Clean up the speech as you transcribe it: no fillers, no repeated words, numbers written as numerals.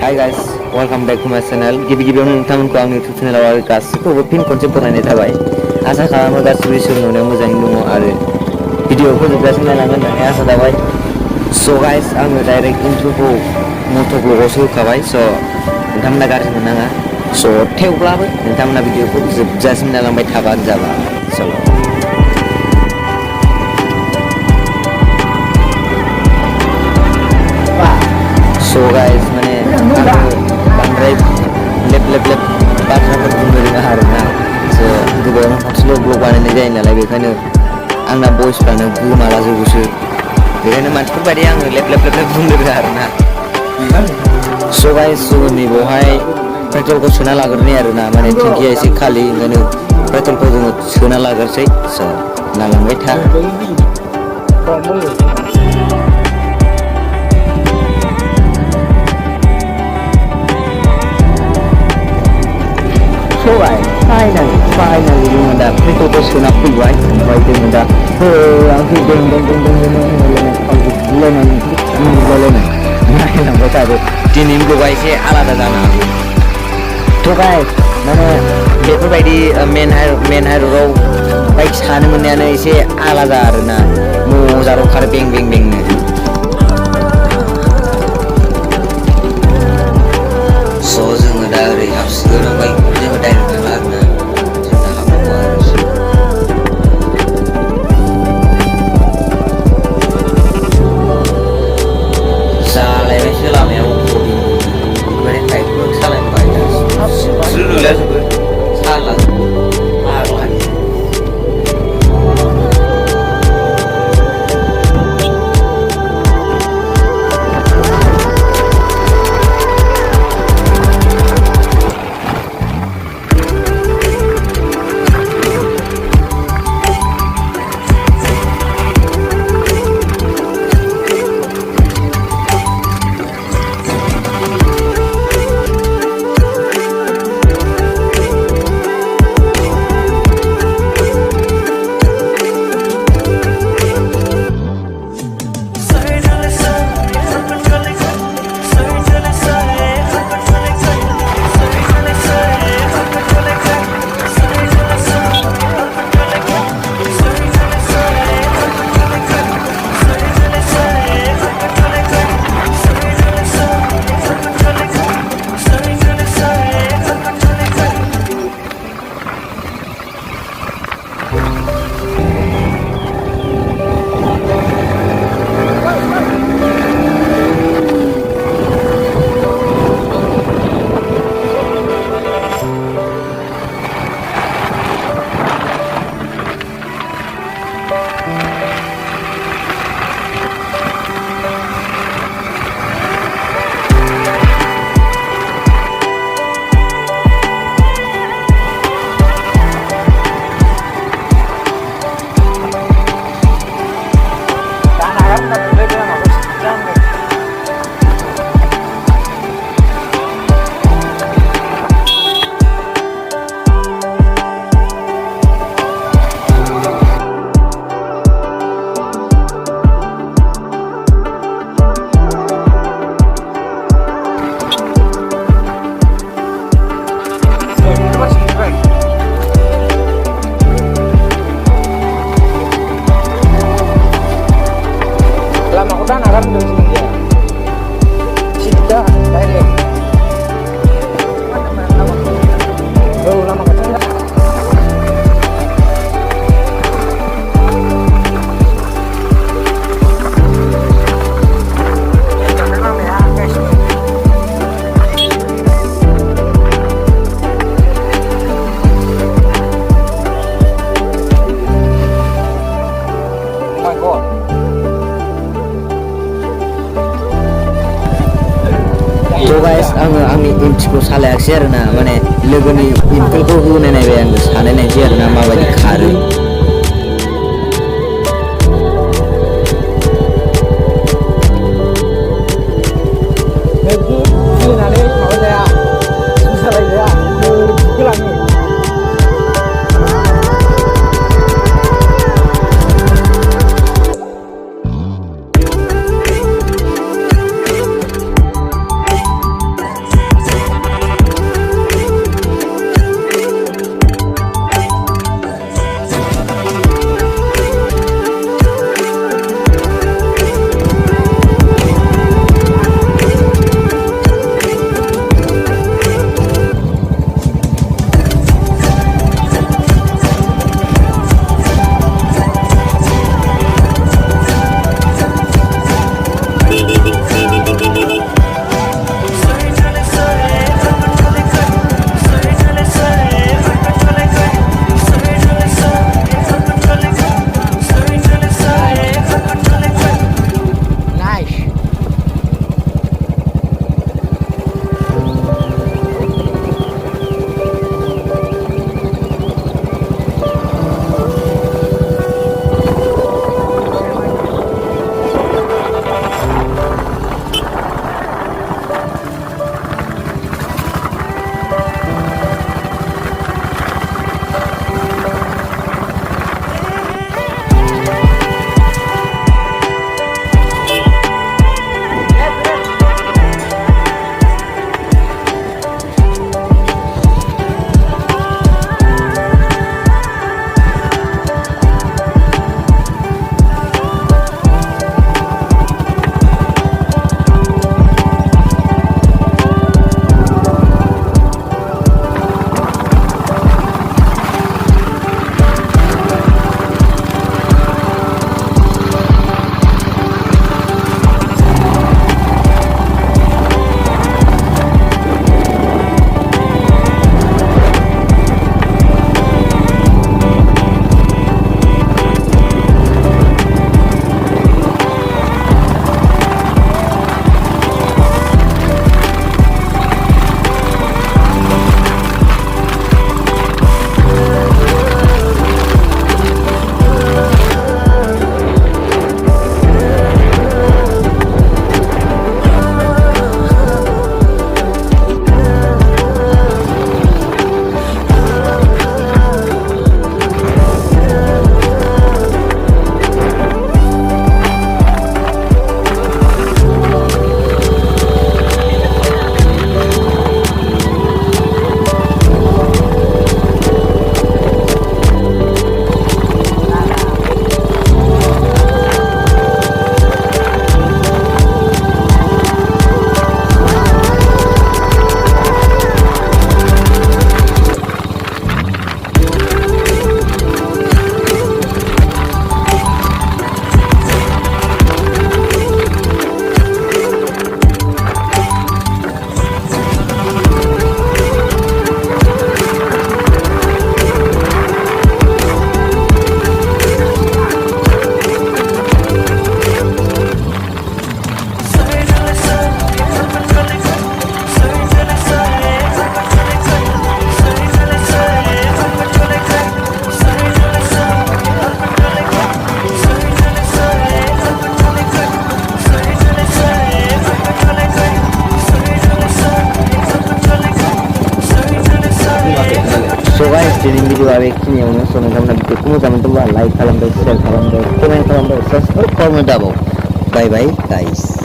Hi guys, welcome back to my channel. गिबियावनो नोंथांमोनखौ आंनि YouTube चेनेलाव आरो गासिखौबो फिन खनसे बरायनाय थाबाय। आसा खालामो गासिबो इसोरनि अननायाव मोजाङैनो दङ आरो भिडिअखौ जोबजासिम नायलांगोन होननानै आसा थाबाय। So guys, आङो डाइरेक्ट इन्ट्र'खौ मट' ब्लगावसो होखाबाय। So नोंथांमोना गाज्रि मोननाङा। So थेवब्लाबो नोंथांमोना भिडिअखौ जोबजासिम नायलांबाय थाबानो जाबाय। So guys, माने आङो बांद्राय लेप बाथ्राफोर बुंनो रोङा आरोना। So गोबावनो खनसेल' ब्लग बानायनाय जायो नालाय बेखायनो आंना भइसफ्रानो गोमालाजोबोसो। बेखायनो मानसिफोर बायदि आङो लेप बुंनो रोङा आरोना। So guys, जोंनि बेवहाय पेट्रलखौ सोना लाग्रोनाय आरोना, माने टेंकिया एसे खालि, ओंखायनो पेट्रलखौ जोङो सोना लाग्रोसै। So नालांबाय था। So guys, finally जोङो दा पेट्रलखौ सोना फैबाय। ओमफ्राय जोङो दा आंखौ नायलांबाय थादो। दिनैनि ब्लगआ एसे आलादा जानो हागौ। थ' गाइस, माने बेफोरबायदि मेन हाइरडआव बाइक सानो मोननायानो एसे आलादा आरोना। मोजां खारो बें-बेंनो। So जोङो दा ओरै हाबसिगोन, ओमफ्राय जोङो डाइरेक्ट थांला आरोना। जों दा हाबनांगौ आरो। जालायबायसो लामायाव बेफोरबायदि बाइकखौ सालायनो बायो जोबो सालाङो फाग्लानि। So guys, आङो आंनि एमटिखौ सालायाखिसै आरोना, माने लोगोनि इनफिल्डखौ होनाय नायबाय आङो, सालायनायसै आरोना माबायदि खारो। ट्रेनिं भिडिअआ बेखिनियावनो स' नोंथांमोना भिडिअखौ मोजां मोनदोंबा लाइक खालामदो, शेयार खालामदो, कमेन्ट खालामदो, साबस्क्राइब खालामनो दाबाव। Bye bye guys.